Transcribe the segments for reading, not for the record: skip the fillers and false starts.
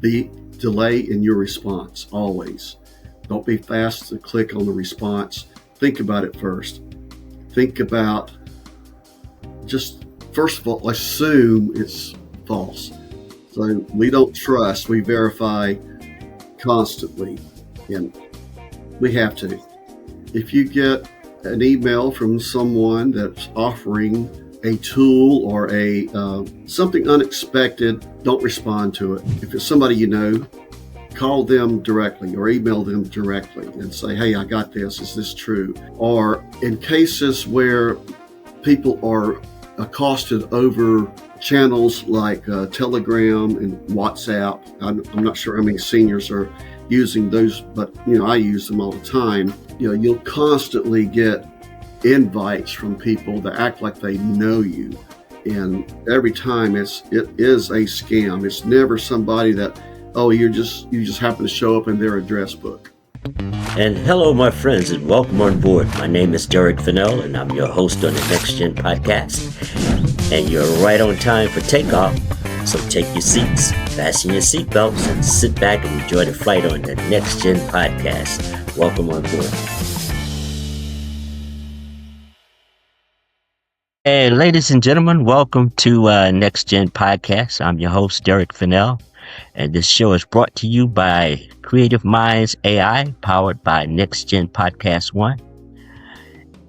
be delay in your response, always. Don't be fast to click on the response. Think about it first. Think about, just first of all, assume it's false. So we don't trust, we verify constantly, and we have to. If you get an email from someone that's offering a tool or a something unexpected, don't respond to it. If it's somebody you know, call them directly or email them directly and say, hey, I got this. Is this true? Or in cases where people are accosted over channels like Telegram and WhatsApp, I'm not sure how many seniors are using those, but I use them all the time. You'll constantly get invites from people that act like they know you, and every time it is a scam. It's never somebody that, oh, you just happen to show up in their address book. And hello, my friends, and welcome on board. My name is Derrick Fennell, and I'm your host on the NexGen Podcast. And you're right on time for takeoff. So take your seats, fasten your seatbelts, and sit back and enjoy the flight on the NexGen Podcast. Welcome on board. And ladies and gentlemen, welcome to NexGen Podcast. I'm your host, Derrick Fennell, and this show is brought to you by Creative Minds AI, powered by NexGen Podcast One.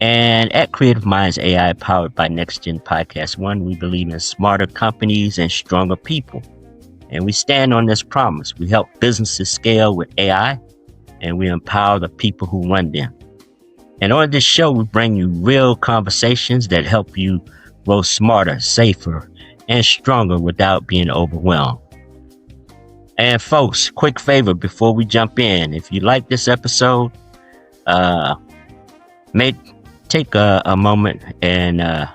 And at Creative Minds AI, powered by NexGen Podcast One, we believe in smarter companies and stronger people. And we stand on this promise. We help businesses scale with AI, and we empower the people who run them. And on this show, we bring you real conversations that help you grow smarter, safer, and stronger without being overwhelmed. And folks, quick favor before we jump in. If you like this episode, take a moment and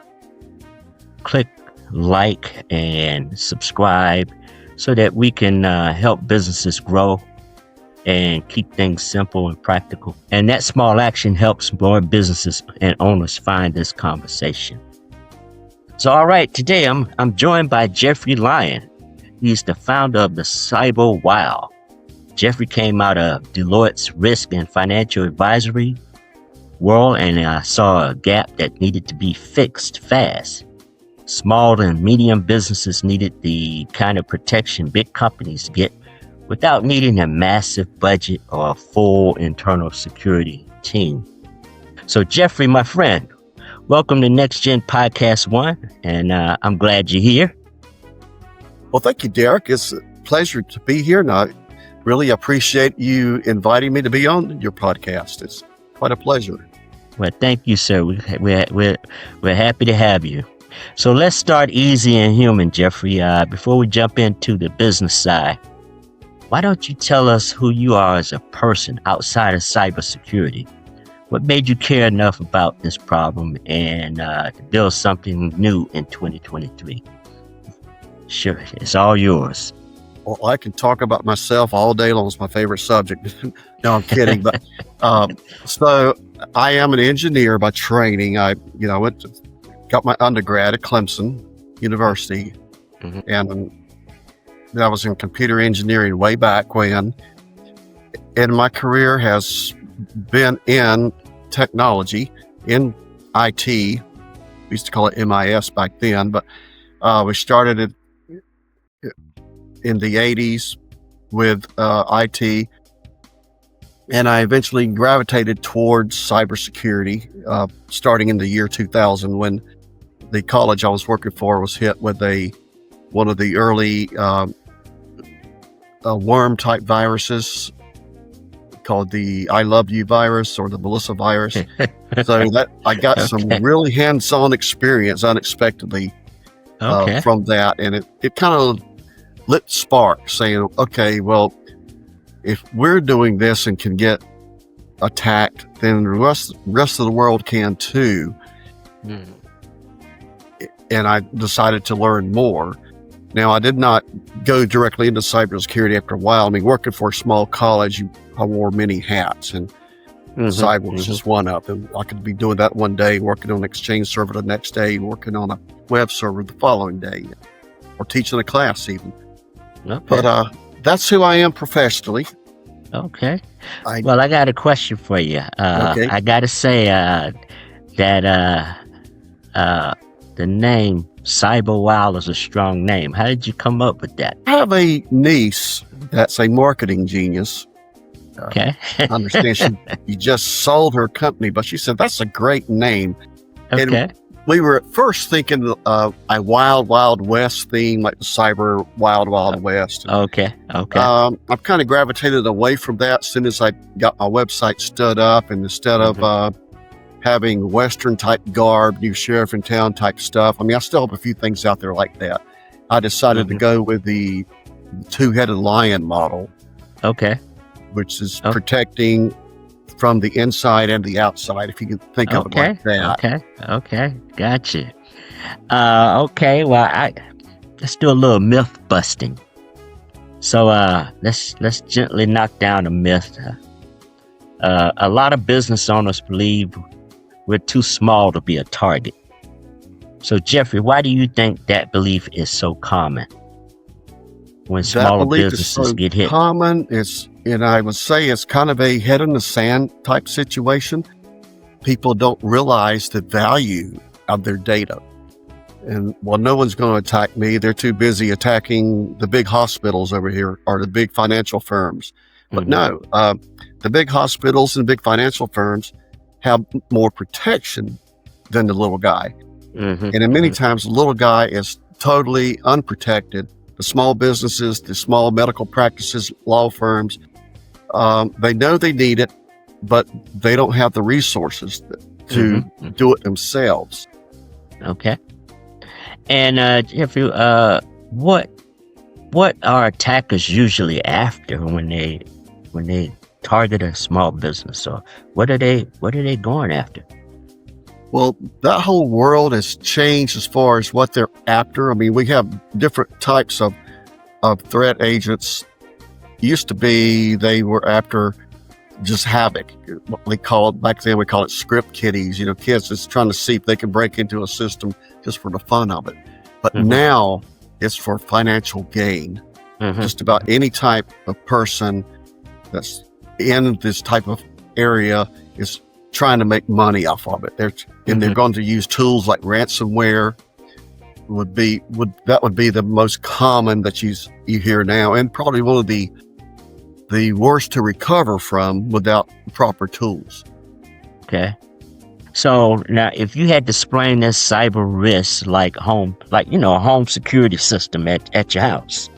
click like and subscribe so that we can help businesses grow and keep things simple and practical. And that small action helps more businesses and owners find this conversation. So, all right, today I'm joined by Jeffrey Lyon. He's the founder of the CyberWild. Jeffrey came out of Deloitte's risk and financial advisory world and saw a gap that needed to be fixed fast. Small and medium businesses needed the kind of protection big companies get without needing a massive budget or a full internal security team. So Jeffrey, my friend, welcome to NexGen Podcast One, and I'm glad you're here. Well, thank you, Derrick. It's a pleasure to be here, and I really appreciate you inviting me to be on your podcast. It's quite a pleasure. Well, thank you, sir. We're happy to have you. So let's start easy and human, Jeffrey. Before we jump into the business side, why don't you tell us who you are as a person outside of cybersecurity? What made you care enough about this problem and to build something new in 2023? Sure, it's all yours. Well, I can talk about myself all day long. It's my favorite subject. No, I'm kidding. But so I am an engineer by training. I got my undergrad at Clemson University, and I was in computer engineering way back when. And my career has been in technology, in IT. We used to call it MIS back then, but we started it in the 80s with IT, and I eventually gravitated towards cybersecurity starting in the year 2000 when the college I was working for was hit with one of the early worm type viruses called the I Love You virus or the Melissa virus. So that I got some really hands-on experience unexpectedly from that, and it kind of lit spark saying, okay, well, if we're doing this and can get attacked, then the rest of the world can too. And I decided to learn more. Now, I did not go directly into cybersecurity after a while. I mean, working for a small college, I wore many hats, and cyber was just one of them. I could be doing that one day, working on an Exchange server the next day, working on a web server the following day, or teaching a class even. Okay. That's who I am professionally. Okay. Well, I got a question for you. Okay. I got to say that the name CyberWild is a strong name. How did you come up with that? I have a niece that's a marketing genius. Okay. I understand you just sold her company, but she said, that's a great name. Okay. And we were at first thinking of a Wild Wild West theme, like the Cyber Wild West. Okay. I've kind of gravitated away from that as soon as I got my website stood up, and instead of having Western type garb, new sheriff in town type stuff. I mean, I still have a few things out there like that. I decided to go with the two-headed lion model. Okay. Which is protecting from the inside and the outside, if you can think of it like that. Okay. Gotcha. Okay. Well, let's do a little myth busting. So let's gently knock down a myth. A lot of business owners believe we're too small to be a target. So Jeffrey, why do you think that belief is so common when smaller businesses get hit? Common is, and I would say it's kind of a head in the sand type situation. People don't realize the value of their data. And well, no one's going to attack me. They're too busy attacking the big hospitals over here or the big financial firms. But no, the big hospitals and big financial firms have more protection than the little guy. And in many times, the little guy is totally unprotected. The small businesses, the small medical practices, law firms, they know they need it, but they don't have the resources to do it themselves. Okay. And Jeffrey, what are attackers usually after when they target a small business, or what are they going after? Well, that whole world has changed as far as what they're after. I mean, we have different types of threat agents. Used to be they were after just havoc. What we call it back then, we call it script kiddies. You know, kids just trying to see if they can break into a system just for the fun of it. But now it's for financial gain. Just about any type of person that's in this type of area is trying to make money off of it. They're going to use tools like ransomware. Would be the most common that you hear now, and probably one of the worst to recover from without proper tools. Okay. So now, if you had to explain this cyber risk like a home security system at your house,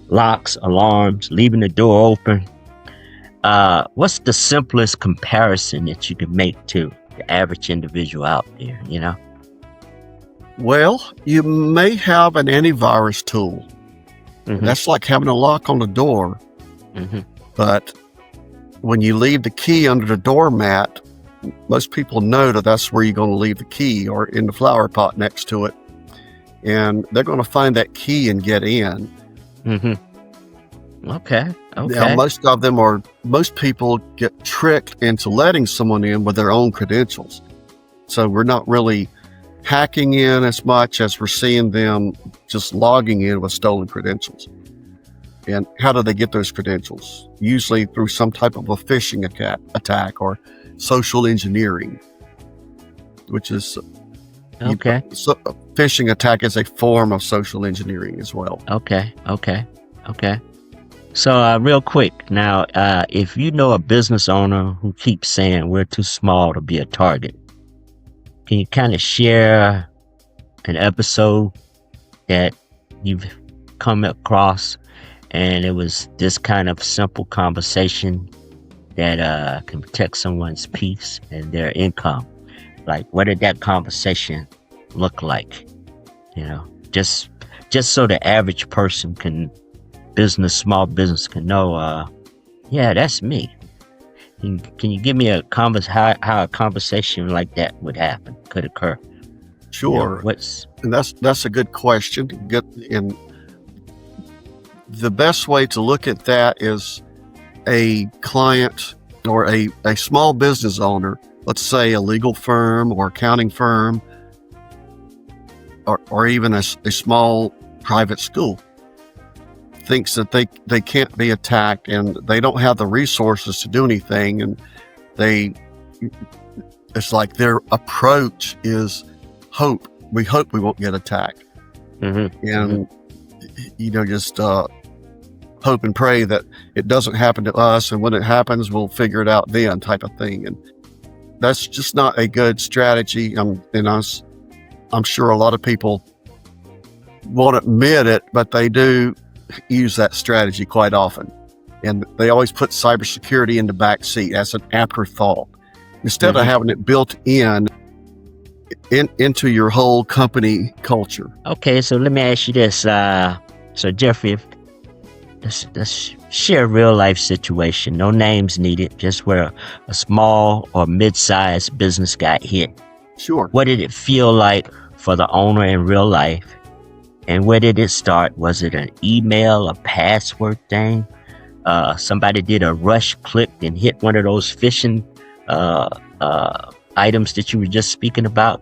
locks, alarms, leaving the door open, what's the simplest comparison that you can make to the average individual out there, you know? Well, you may have an antivirus tool. That's like having a lock on the door. But when you leave the key under the doormat, most people know that that's where you're going to leave the key, or in the flower pot next to it. And they're going to find that key and get in. Okay. Now, most people get tricked into letting someone in with their own credentials. So we're not really hacking in as much as we're seeing them just logging in with stolen credentials. And how do they get those credentials? Usually through some type of a phishing attack or social engineering, which is so a phishing attack is a form of social engineering as well. Okay. So real quick now, if you know a business owner who keeps saying we're too small to be a target, can you kind of share an episode that you've come across and it was this kind of simple conversation that can protect someone's peace and their income? Like, what did that conversation look like? You know, just so the average person small business can know, yeah, that's me. Can you give me how a conversation like that could occur? Sure. You know, and that's a good question. And the best way to look at that is a client or a small business owner, let's say a legal firm or accounting firm, or even a small private school. thinks that they can't be attacked and they don't have the resources to do anything, and it's like their approach is hope. We hope we won't get attacked. And just hope and pray that it doesn't happen to us, and when it happens we'll figure it out then, type of thing. And that's just not a good strategy. I'm sure a lot of people won't admit it, but they do use that strategy quite often, and they always put cybersecurity in the back seat as an afterthought instead of having it built into your whole company culture. Okay, so let me ask you this. So Jeffrey, let's share a real life situation. No names needed, just where a small or mid-sized business got hit. Sure. What did it feel like for the owner in real life? And where did it start? Was it an email, a password thing? Somebody did a rush click and hit one of those phishing items that you were just speaking about?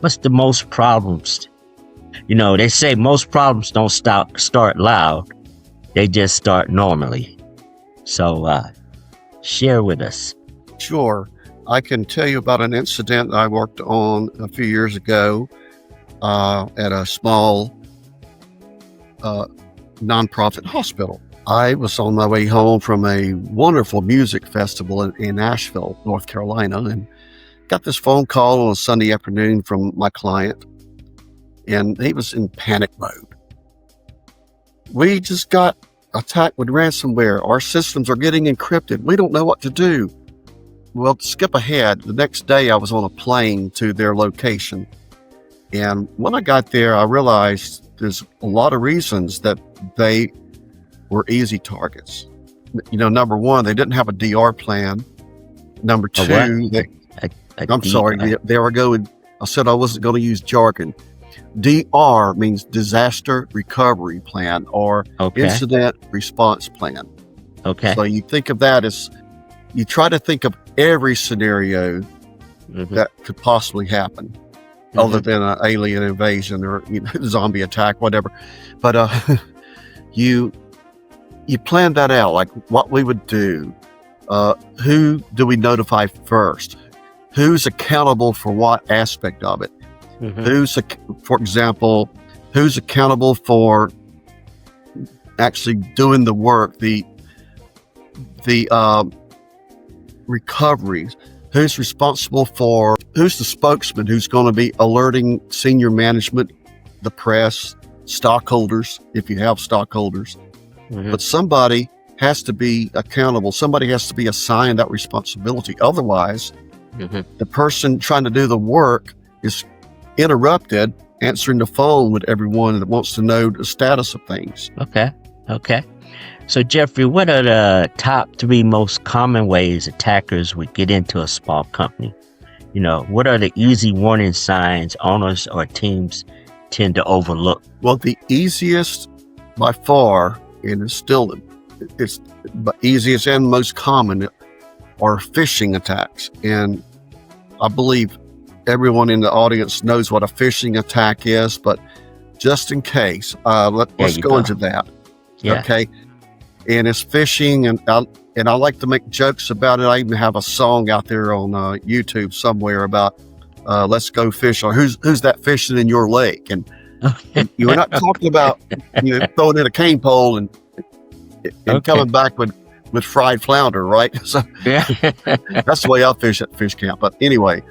What's the most problems? They say most problems don't start loud. They just start normally. So share with us. Sure. I can tell you about an incident I worked on a few years ago at a small nonprofit hospital. I was on my way home from a wonderful music festival in Asheville, North Carolina, and got this phone call on a Sunday afternoon from my client, and he was in panic mode. We just got attacked with ransomware. Our systems are getting encrypted. We don't know what to do. Well, to skip ahead, the next day I was on a plane to their location. And when I got there, I realized there's a lot of reasons that they were easy targets. Number one, they didn't have a DR plan. Number two, I'm sorry, there I go. I said I wasn't going to use jargon. DR means disaster recovery plan or incident response plan. Okay. So you think of that as, you try to think of every scenario that could possibly happen, other than an alien invasion or zombie attack, whatever. But you plan that out, like what we would do. Who do we notify first? Who's accountable for what aspect of it? For example, who's accountable for actually doing the work, the recoveries? Who's responsible who's the spokesman who's going to be alerting senior management, the press, stockholders, if you have stockholders? But somebody has to be accountable. Somebody has to be assigned that responsibility. Otherwise, the person trying to do the work is interrupted answering the phone with everyone that wants to know the status of things. Okay. So Jeffrey, what are the top 3 most common ways attackers would get into a small company? What are the easy warning signs owners or teams tend to overlook? Well, the easiest by far, and it's the easiest and most common, are phishing attacks. And I believe everyone in the audience knows what a phishing attack is, but just in case, let's go into that. Yeah. Okay. And it's phishing, and I like to make jokes about it. I even have a song out there on YouTube somewhere about let's go fish, or who's that fishing in your lake? And you're not talking about throwing in a cane pole and coming back with fried flounder, right? So that's the way I fish at fish camp. But anyway,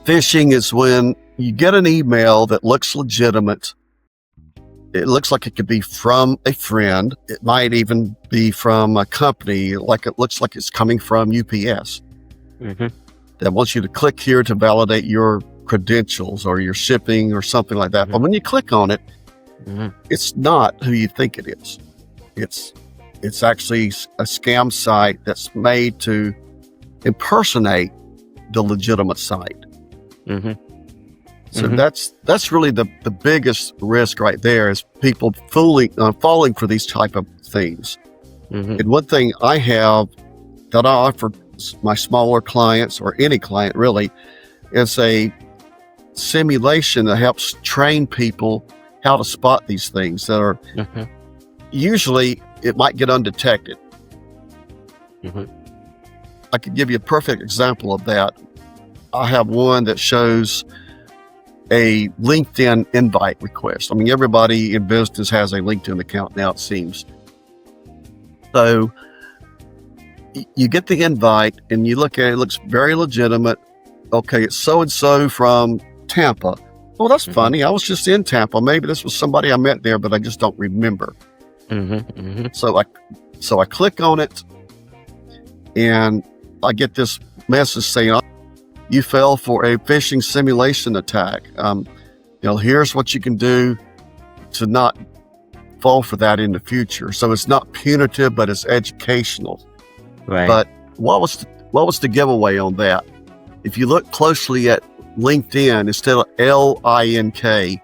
phishing is when you get an email that looks legitimate. It looks like it could be from a friend. It might even be from a company, like it looks like it's coming from UPS. That wants you to click here to validate your credentials or your shipping or something like that. But when you click on it, it's not who you think it is. It's actually a scam site that's made to impersonate the legitimate site. So that's really the biggest risk right there, is people falling for these type of things. And one thing I have that I offer my smaller clients, or any client really, is a simulation that helps train people how to spot these things that are usually it might get undetected. I could give you a perfect example of that. I have one that shows a LinkedIn invite request. I mean, everybody in business has a LinkedIn account now, it seems. So you get the invite and you look at it, it looks very legitimate. Okay, it's so-and-so from Tampa. Well, that's funny. I was just in Tampa. Maybe this was somebody I met there, but I just don't remember. So I click on it and I get this message saying, you fell for a phishing simulation attack. Here's what you can do to not fall for that in the future. So it's not punitive, but it's educational. Right. But what was the giveaway on that? If you look closely at LinkedIn, instead of LINK,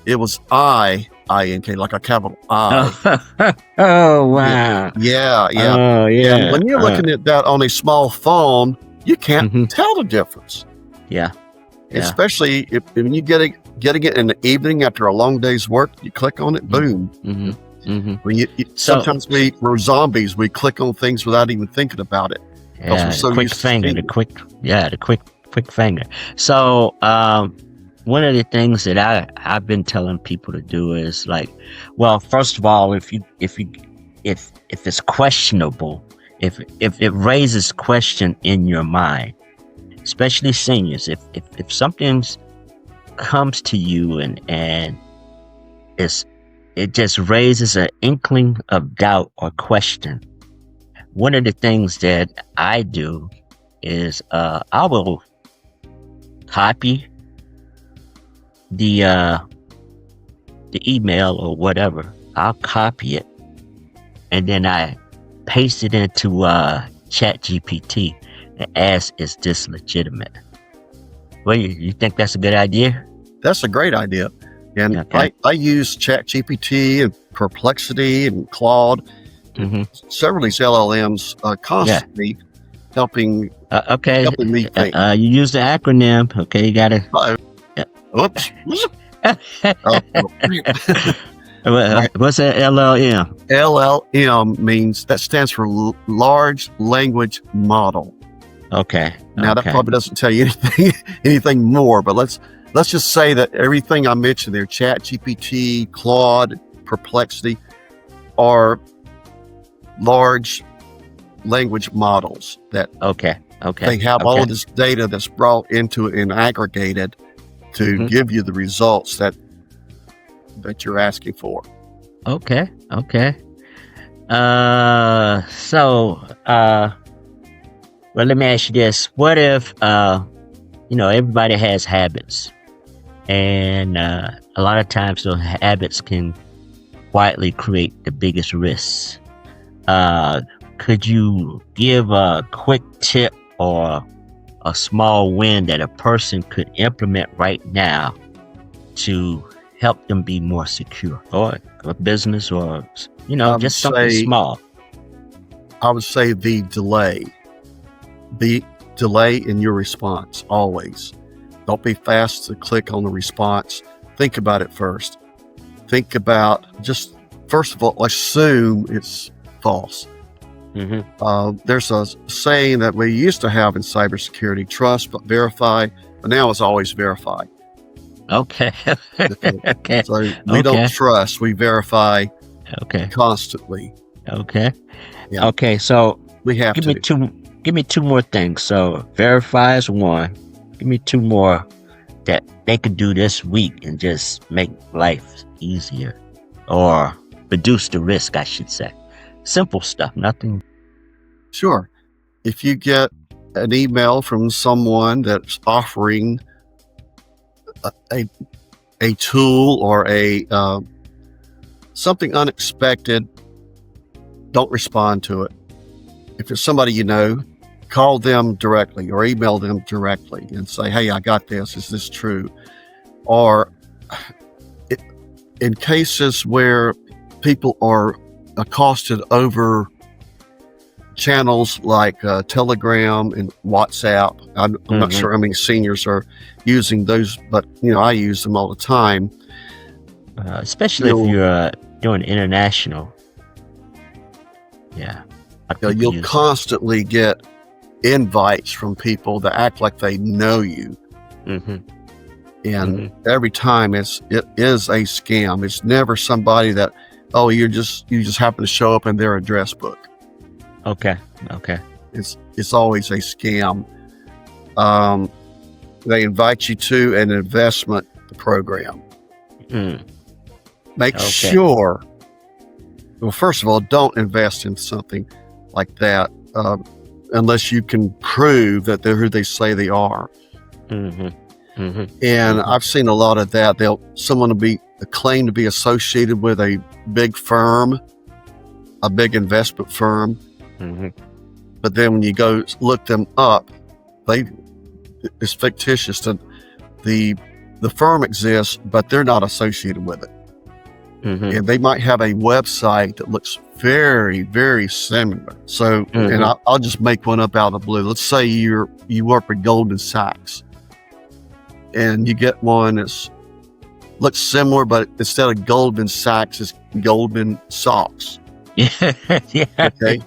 it was INK, like a capital I. Oh, wow. Yeah. Oh, yeah. And when you're looking at that on a small phone, you can't tell the difference. Yeah. Especially when you getting it in the evening after a long day's work, you click on it, boom. When sometimes we're zombies. We click on things without even thinking about it. Yeah, the quick finger. So one of the things that I've been telling people to do is like, well, first of all, if it's questionable, if it raises question in your mind, especially seniors, if something comes to you and it just raises an inkling of doubt or question, one of the things that I do is I will copy the email or whatever. I'll copy it and then I paste it into ChatGPT and ask, is this legitimate? Well, you think that's a good idea? That's a great idea. And okay. I use ChatGPT and Perplexity and Claude, several of these LLMs constantly helping me think. You use the acronym. Okay, you got to. Oops. What's that LLM? LLM means, that stands for Large Language Model. Okay. Now that probably doesn't tell you anything more, but let's just say that everything I mentioned there, ChatGPT, Claude, Perplexity, are large language models that they have all of this data that's brought into and aggregated to give you the results that you're asking for. Okay. Well, let me ask you this. What if, everybody has habits and a lot of times those habits can quietly create the biggest risks. Could you give a quick tip or a small win that a person could implement right now to help them be more secure, or a business, or just something small? I would say the delay in your response. Always don't be fast to click on the response. Think about it first. Think about, just first of all, assume it's false. There's a saying that we used to have in cybersecurity: trust but verify, but now it's always verify. Okay. So we don't trust, we verify constantly. Okay. Yeah. Okay, so we have give me two more things. So verify is one. Give me two more that they could do this week and just make life easier, or reduce the risk, I should say. Simple stuff, nothing. Sure. If you get an email from someone that's offering a tool or something unexpected, don't respond to it. If it's somebody you know, call them directly or email them directly and say, hey, I got this. Is this true? Or in cases where people are accosted over channels like Telegram and WhatsApp. I'm not sure how many seniors are using those, but I use them all the time. especially if you're doing international. Yeah. You'll constantly get invites from people that act like they know you. Mm-hmm. And every time it is a scam. It's never somebody that, you just happen to show up in their address book. Okay. It's always a scam. They invite you to an investment program. Make sure, well, first of all, don't invest in something like that unless you can prove that they're who they say they are. And I've seen a lot of that. Someone will claim to be associated with a big firm, a big investment firm. But then when you go look them up, it's fictitious. The firm exists, but they're not associated with it. And they might have a website that looks very, very similar. So, and I'll just make one up out of the blue. Let's say you work with Goldman Sachs, and you get one that looks similar, but instead of Goldman Sachs, it's Goldman Socks. Okay.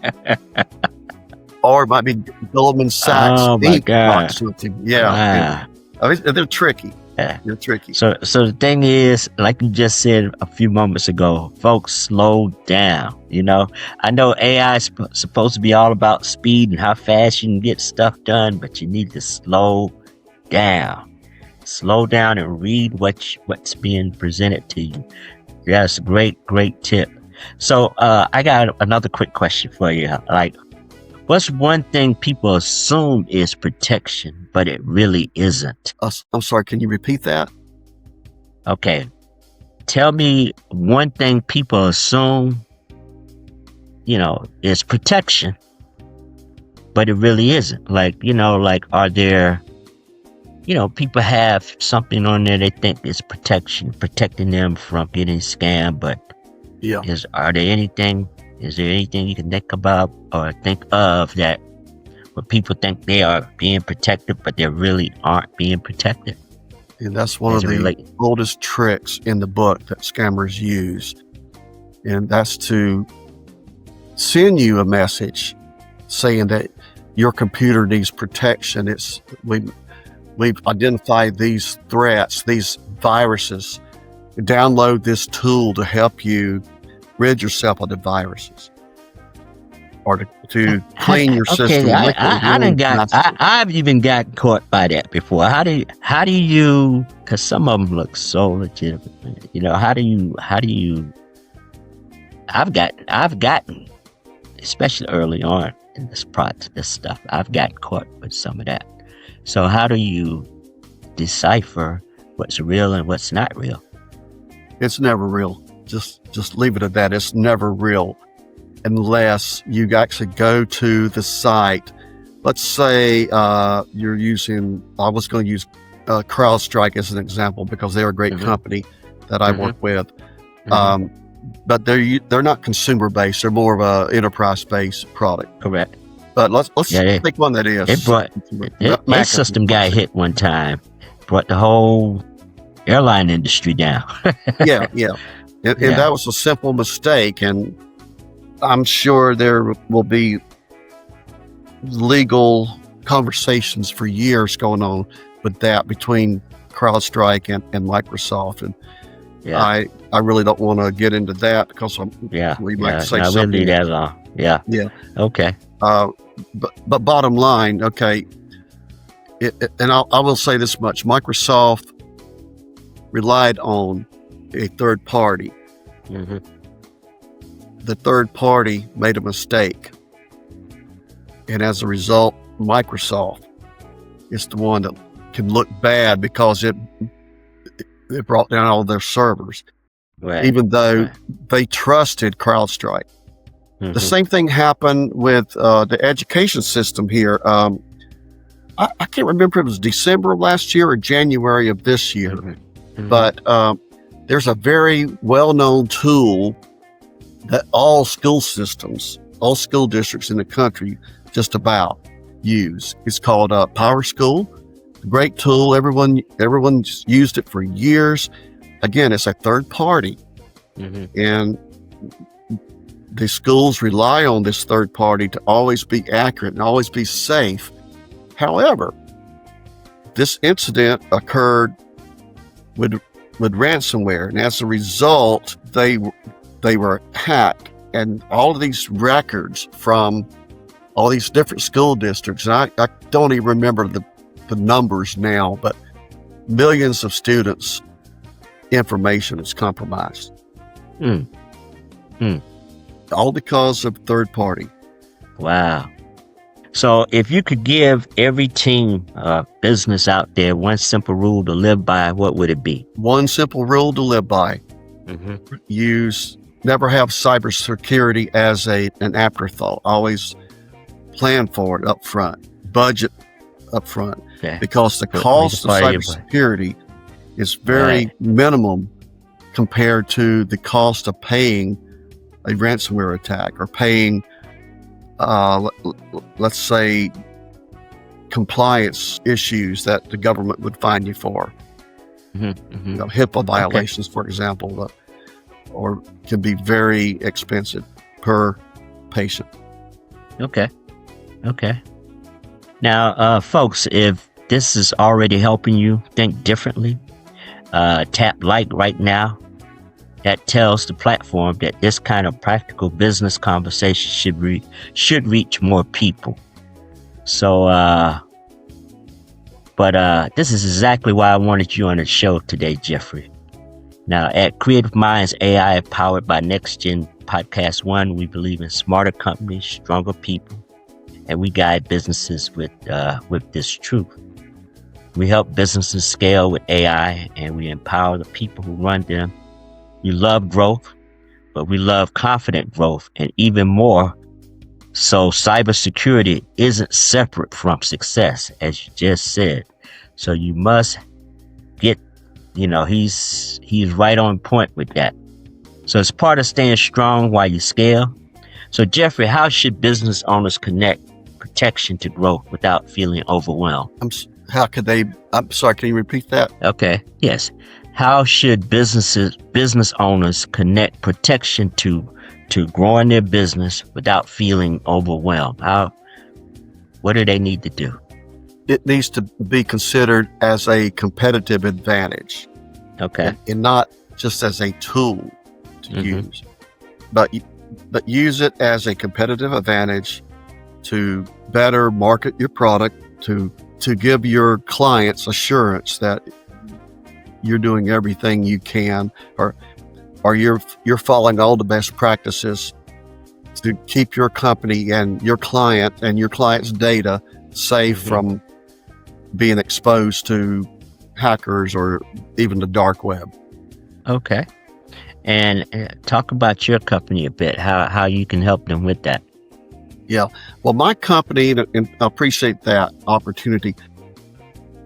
Or it might be Goldman Sachs. Oh my God. Something. Yeah. Wow. They're tricky. They're tricky. So the thing is, like you just said a few moments ago, folks, slow down. I know AI is supposed to be all about speed and how fast you can get stuff done, but you need to slow down. Slow down and read what's being presented to you. That's a great tip. So I got another quick question for you. Like, what's one thing people assume is protection, but it really isn't? I'm sorry, can you repeat that? Okay. Tell me one thing people assume, is protection, but it really isn't. Like, are there, people have something on there they think is protecting them from getting scammed, but is there anything you can think about or think of that where people think they are being protected, but they really aren't being protected? And that's one of the oldest tricks in the book that scammers use. And that's to send you a message saying that your computer needs protection. We've identified these threats, these viruses. Download this tool to help you rid yourself of the viruses, or to clean your system. I've even got caught by that before. How do you? Because some of them look so legitimate. How do you? I've gotten, especially early on in this stuff, I've gotten caught with some of that. So how do you decipher what's real and what's not real? It's never real. Just leave it at that. It's never real unless you actually go to the site. Let's say you're using, I was going to use CrowdStrike as an example because they're a great company that I work with. But they're not consumer based. They're more of a enterprise based product. Correct. But let's take one that is. That system got hit one time. Brought the whole airline industry down. Yeah. And that was a simple mistake, and I'm sure there will be legal conversations for years going on with that between CrowdStrike and Microsoft. And I really don't want to get into that because we might say something. We'll leave that alone. Yeah. Okay. But bottom line, okay, and I will say this much: Microsoft relied on a third party. The third party made a mistake, and as a result, Microsoft is the one that can look bad because it brought down all their servers, even though they trusted CrowdStrike. The same thing happened with the education system here. I can't remember if it was December of last year or January of this year, but there's a very well-known tool that all school districts in the country just about use. It's called PowerSchool. Great tool. Everyone's used it for years. again, it's a third party, and the schools rely on this third party to always be accurate and always be safe. However, this incident occurred with ransomware, and as a result, they were hacked, and all of these records from all these different school districts, and I don't even remember the numbers now, but millions of students' information is compromised. All because of third party. Wow. So if you could give every team business out there one simple rule to live by, what would it be? One simple rule to live by. Never have cybersecurity as an afterthought. Always plan for it up front. Budget up front. Okay. Because the cost of cybersecurity is very minimum compared to the cost of paying a ransomware attack or paying, let's say, compliance issues that the government would fine you for. HIPAA violations, for example, or can be very expensive per patient. Okay. Now, folks, if this is already helping you think differently, tap like right now. That tells the platform that this kind of practical business conversation should reach more people. So, but this is exactly why I wanted you on the show today, Jeffrey. Now, at Creative Minds AI, powered by NexGen Podcast One, we believe in smarter companies, stronger people, and we guide businesses with this truth. We help businesses scale with AI, and we empower the people who run them. We love growth, but we love confident growth, and even more so, cybersecurity isn't separate from success, as you just said. So you must get, he's right on point with that. So it's part of staying strong while you scale. So Jeffrey, how should business owners connect protection to growth without feeling overwhelmed? I'm sorry, can you repeat that? Okay, yes. How should business owners connect protection to growing their business without feeling overwhelmed? What do they need to do? It needs to be considered as a competitive advantage. Okay. And not just as a tool to use, but use it as a competitive advantage to better market your product, to give your clients assurance that you're doing everything you can, or you're following all the best practices to keep your company and your client's data safe from being exposed to hackers or even the dark web. Okay. And talk about your company a bit, how you can help them with that. Yeah. Well, my company, and I appreciate that opportunity,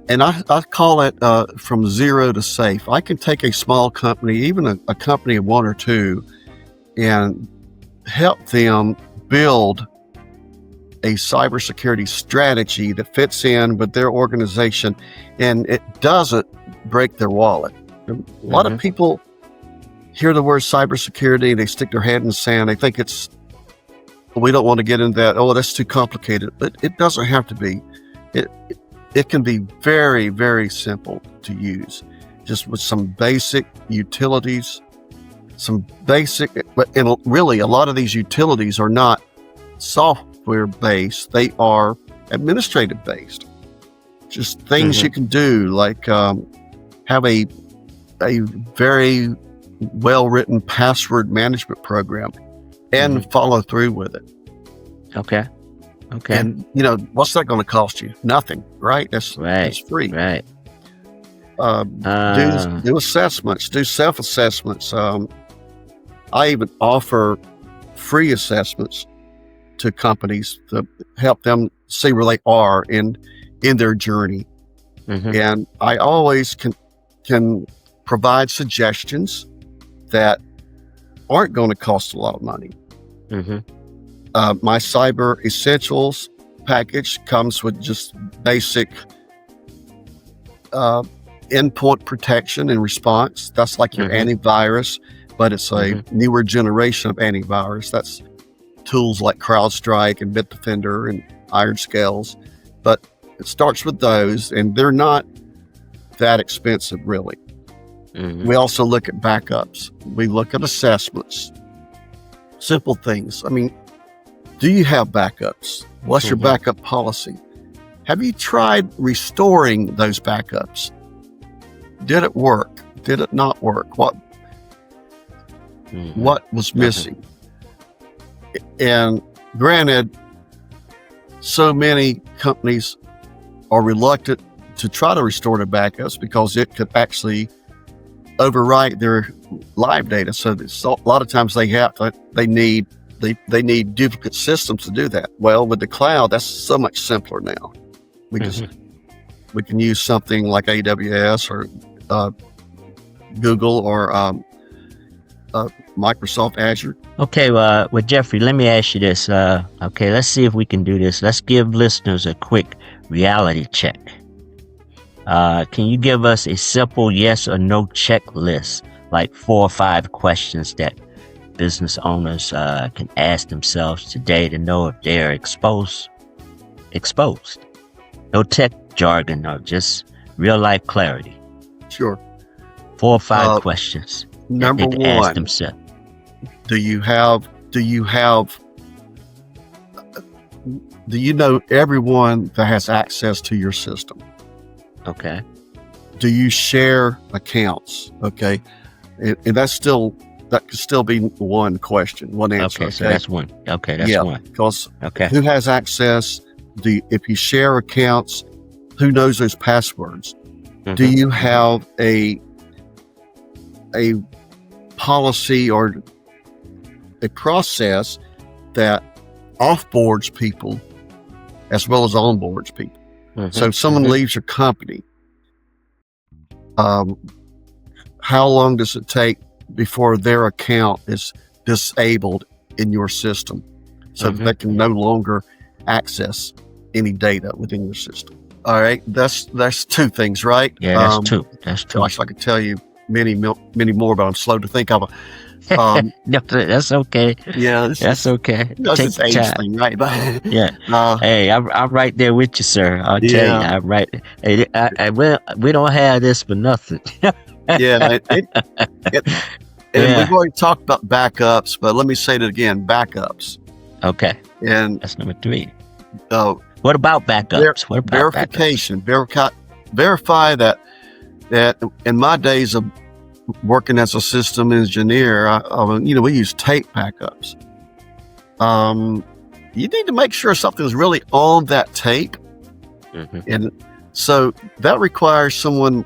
and I call it from zero to safe. I can take a small company, even a company of one or two, and help them build a cybersecurity strategy that fits in with their organization, and it doesn't break their wallet. A lot of people hear the word cybersecurity, they stick their head in the sand. They think we don't want to get into that. Oh, that's too complicated. But it doesn't have to be. It can be very, very simple to use, just with some basic utilities, and really a lot of these utilities are not software based. They are administrative based. Just things you can do, like have a very well-written password management program and follow through with it. Okay. And what's that going to cost you? Nothing, right? It's free. Right. Do assessments, do self-assessments. I even offer free assessments to companies to help them see where they are in their journey. And I always can provide suggestions that aren't going to cost a lot of money. My Cyber Essentials package comes with just basic endpoint protection and response. That's like your antivirus, but it's a newer generation of antivirus. That's tools like CrowdStrike and Bitdefender and Iron Scales. But it starts with those, and they're not that expensive, really. We also look at backups. We look at assessments. Simple things. I mean, do you have backups? What's your backup policy? Have you tried restoring those backups? Did it work? Did it not work? What was missing? And granted, so many companies are reluctant to try to restore their backups because it could actually overwrite their live data. So a lot of times they need duplicate systems to do that. Well, with the cloud, that's so much simpler now. We can use something like AWS or Google or Microsoft Azure. Okay, well, Jeffrey, let me ask you this. Okay, let's see if we can do this. Let's give listeners a quick reality check. Can you give us a simple yes or no checklist, like 4 or 5 questions that business owners can ask themselves today to know if they're exposed? No tech jargon, no, just real life clarity. Sure. 4 or 5 questions. Number that they one, can ask themselves. do you know everyone that has access to your system? Okay. Do you share accounts? Okay. And that could still be one question, one answer. Okay, so that's one. Okay, that's one. Because okay. Who has access? If you share accounts, who knows those passwords? Do you have a policy or a process that offboards people as well as onboards people? So if someone leaves your company, how long does it take before their account is disabled in your system so that they can no longer access any data within your system? All right, that's 2 things, right? Yeah, that's 2. That's 2. Gosh, I could tell you many more, but I'm slow to think of. No, that's okay. Yeah, that's okay. That's an age thing, right? Yeah. Hey, I'm right there with you, sir. I'll tell you, I'm right. Hey, we don't have this for nothing. Yeah, and we've already talked about backups, but let me say it again: backups. Okay. And that's number 3. What about backups? What about verification? Verify that in my days of working as a system engineer, we use tape backups. You need to make sure something's really on that tape. And so that requires someone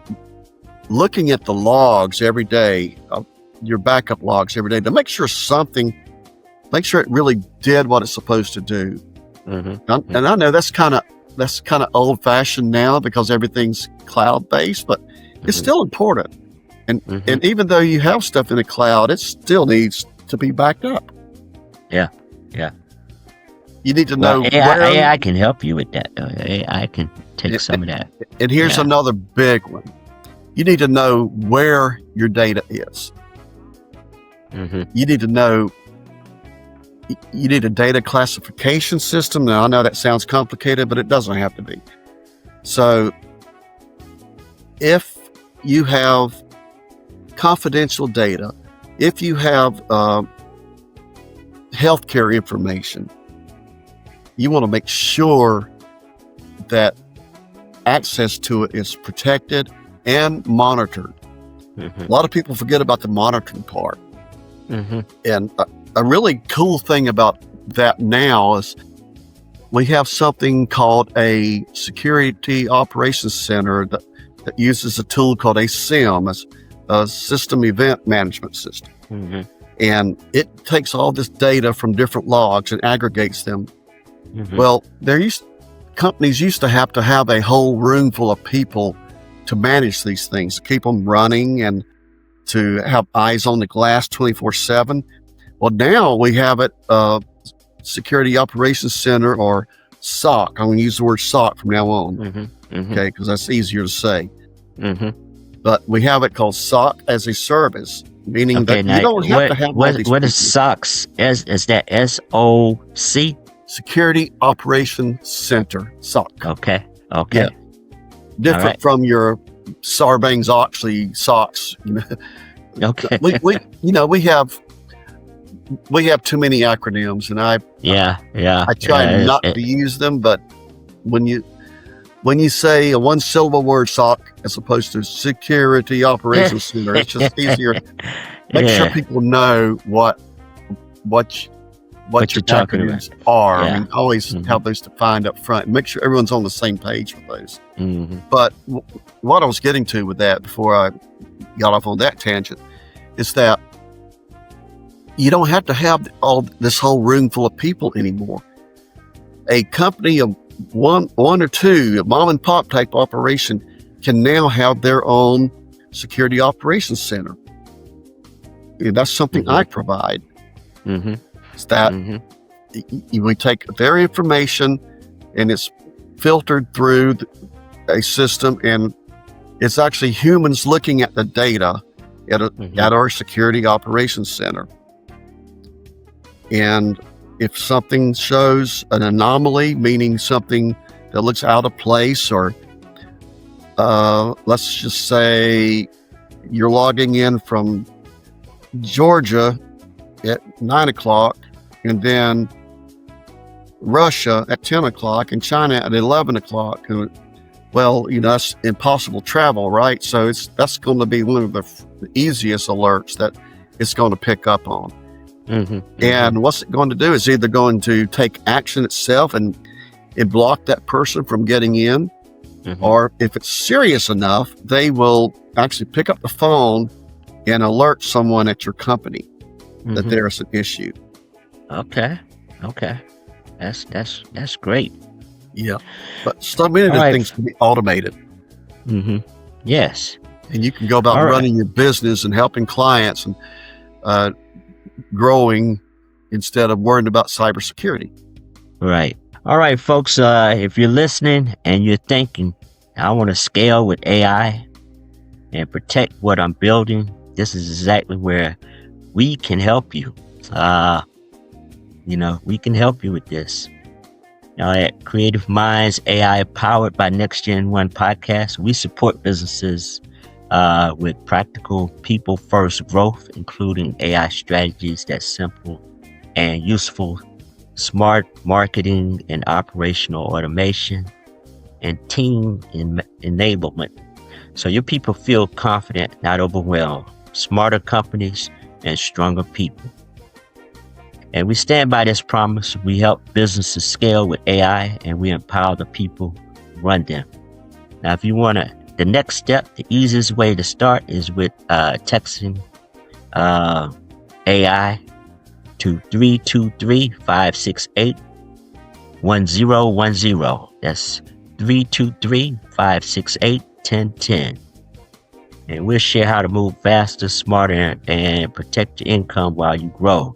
looking at the logs every day, your backup logs every day, to make sure it really did what it's supposed to do. And I know that's kind of old fashioned now because everything's cloud based, but it's still important. And even though you have stuff in the cloud, it still needs to be backed up. Yeah. You need to know AI can help you with that. AI can take some of that. And here's another big one. You need to know where your data is. You need to know. You need a data classification system. Now, I know that sounds complicated, but it doesn't have to be. So if you have confidential data, if you have healthcare information, you want to make sure that access to it is protected and monitored. A lot of people forget about the monitoring part. And a really cool thing about that now is we have something called a security operations center that uses a tool called a SIM, a system event management system. And it takes all this data from different logs and aggregates them. Well, companies used to have a whole room full of people to manage these things, to keep them running and to have eyes on the glass 24/7. Well, now we have it, Security Operations Center, or SOC. I'm going to use the word SOC from now on, okay, because that's easier to say. but we have it called SOC as a service, meaning Okay, that now you don't have to have all these what is pieces. SOCs? Is that SOC? Security Operation Center, SOC. Okay. Yeah. Different right. from your Sarbanes-Oxley SOCs. Okay. We have too many acronyms, and I try not to use them. But when you say a one-syllable word SOC as opposed to Security Operations Center, it's just easier. Make sure people know what you're talking acronyms are. Yeah. I mean, always have those defined up front. Make sure everyone's on the same page with those. Mm-hmm. But what I was getting to with that before I got off on that tangent is that you don't have to have this whole room full of people anymore. A company of one or two, a mom and pop type operation, can now have their own security operations center. That's something I provide. Mm-hmm. It's that we take their information and it's filtered through a system, and it's actually humans looking at the data at our security operations center. And if something shows an anomaly, meaning something that looks out of place, or let's just say you're logging in from Georgia at 9 o'clock, and then Russia at 10 o'clock, and China at 11 o'clock. Well, that's impossible travel, right? So that's going to be one of the easiest alerts that it's going to pick up on. And what's it going to do is either going to take action itself and block that person from getting in, or if it's serious enough, they will actually pick up the phone and alert someone at your company that there's an issue. Okay. That's great. Yeah. But so many of the things can be automated. Yes. And you can go about running your business and helping clients and growing instead of worrying about cybersecurity. Right. All right, folks. If you're listening and you're thinking, I want to scale with AI and protect what I'm building, this is exactly where we can help you. We can help you with this. At Creative Minds AI powered by NexGen One Podcast, we support businesses with practical people first growth, including AI strategies that's simple and useful, smart marketing and operational automation, and team enablement. So your people feel confident, not overwhelmed, smarter companies and stronger people. And we stand by this promise. We help businesses scale with AI, and we empower the people who run them. Now, if you want the next step, the easiest way to start is with texting AI to 323-568-1010. That's 323-568-1010. And we'll share how to move faster, smarter, and protect your income while you grow.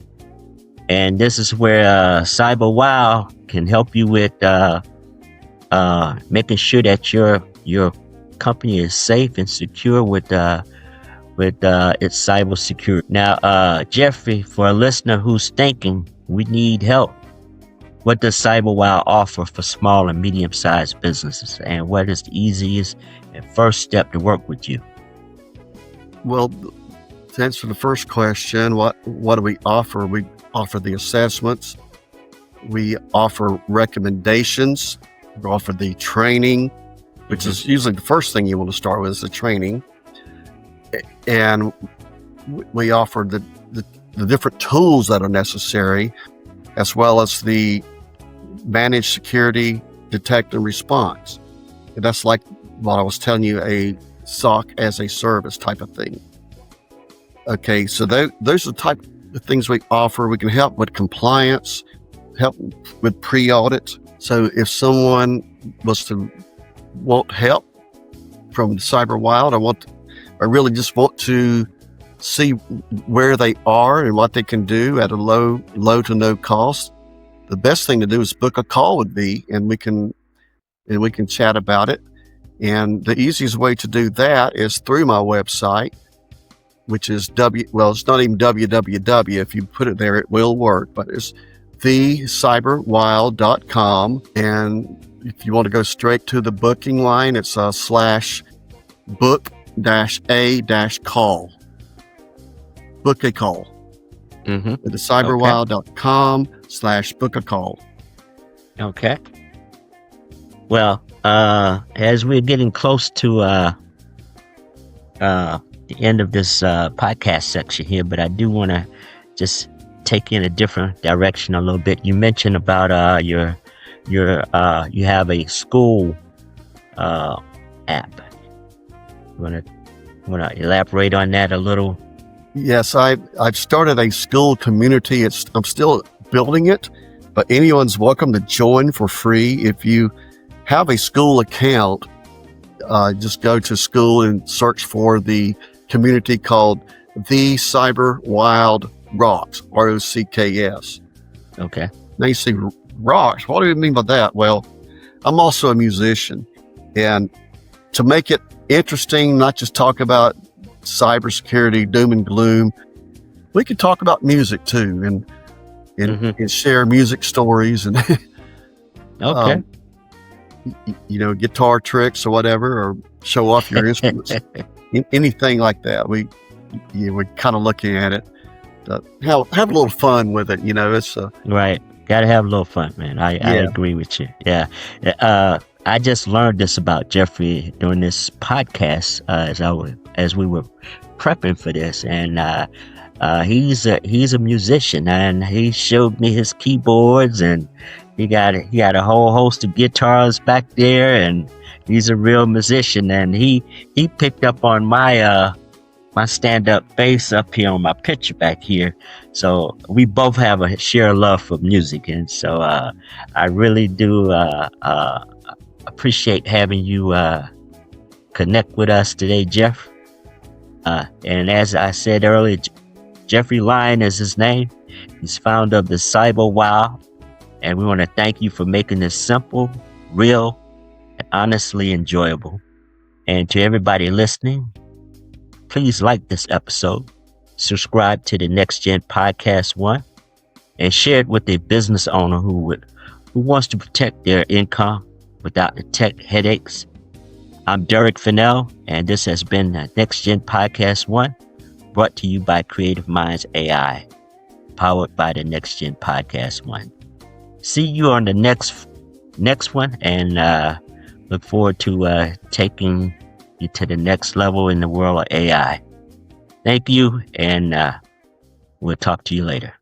And this is where CyberWild can help you with making sure that your company is safe and secure with its cybersecurity. Now, Jeffrey, for a listener who's thinking we need help, what does CyberWild offer for small and medium-sized businesses, and what is the easiest and first step to work with you? Well, to answer the first question, what do we offer? We offer the assessments. We offer recommendations. We offer the training, which is usually the first thing you want to start with is the training. And we offer the different tools that are necessary, as well as the managed security detect and response. And that's like what I was telling you, a SOC as a service type of thing. Okay, so those are the type of things we offer. We can help with compliance, help with pre-audit. So if someone was to want help from CyberWild, I really just want to see where they are and what they can do at a low to no cost, the best thing to do is book a call with me, and we can chat about it. And the easiest way to do that is through my website, which is it's not even www. If you put it there, it will work, but it's thecyberwild.com. And if you want to go straight to the booking line, it's /book-a-call. Book a call. Mm-hmm. The cyberwild.com /book-a-call. Okay. Well, as we're getting close to the end of this podcast section here, but I do want to just take in a different direction a little bit. You mentioned about you have a school app. Want to elaborate on that a little? Yes, I've started a school community. I'm still building it, but anyone's welcome to join for free. If you have a school account, just go to school and search for the community called The CyberWild Rocks, ROCKS. Okay. Now you see rocks. What do you mean by that? Well, I'm also a musician, and to make it interesting, not just talk about cybersecurity, doom and gloom, we could talk about music too, and share music stories and okay. Guitar tricks or whatever, or show off your instruments, anything like that. We're kind of looking at it, have a little fun with it. It's right. Got to have a little fun, man. I agree with you. Yeah. I just learned this about Jeffrey during this podcast as we were prepping for this, and he's a musician, and he showed me his keyboards, and he got a whole host of guitars back there, and he's a real musician, and he picked up on my my stand-up bass up here on my picture back here. So we both have a shared love for music, and so I really do appreciate having you connect with us today, Jeff. And as I said earlier, Jeffrey Lyon is his name. He's founder of the CyberWild, and we want to thank you for making this simple, real, and honestly enjoyable. And to everybody listening, please like this episode, subscribe to the NexGen Podcast One, and share it with a business owner who wants to protect their income without the tech headaches. I'm Derrick Fennell, and this has been the NexGen Podcast One, brought to you by Creative Minds AI, powered by the NexGen Podcast One. See you on the next one, and look forward to taking you to the next level in the world of AI. Thank you, and we'll talk to you later.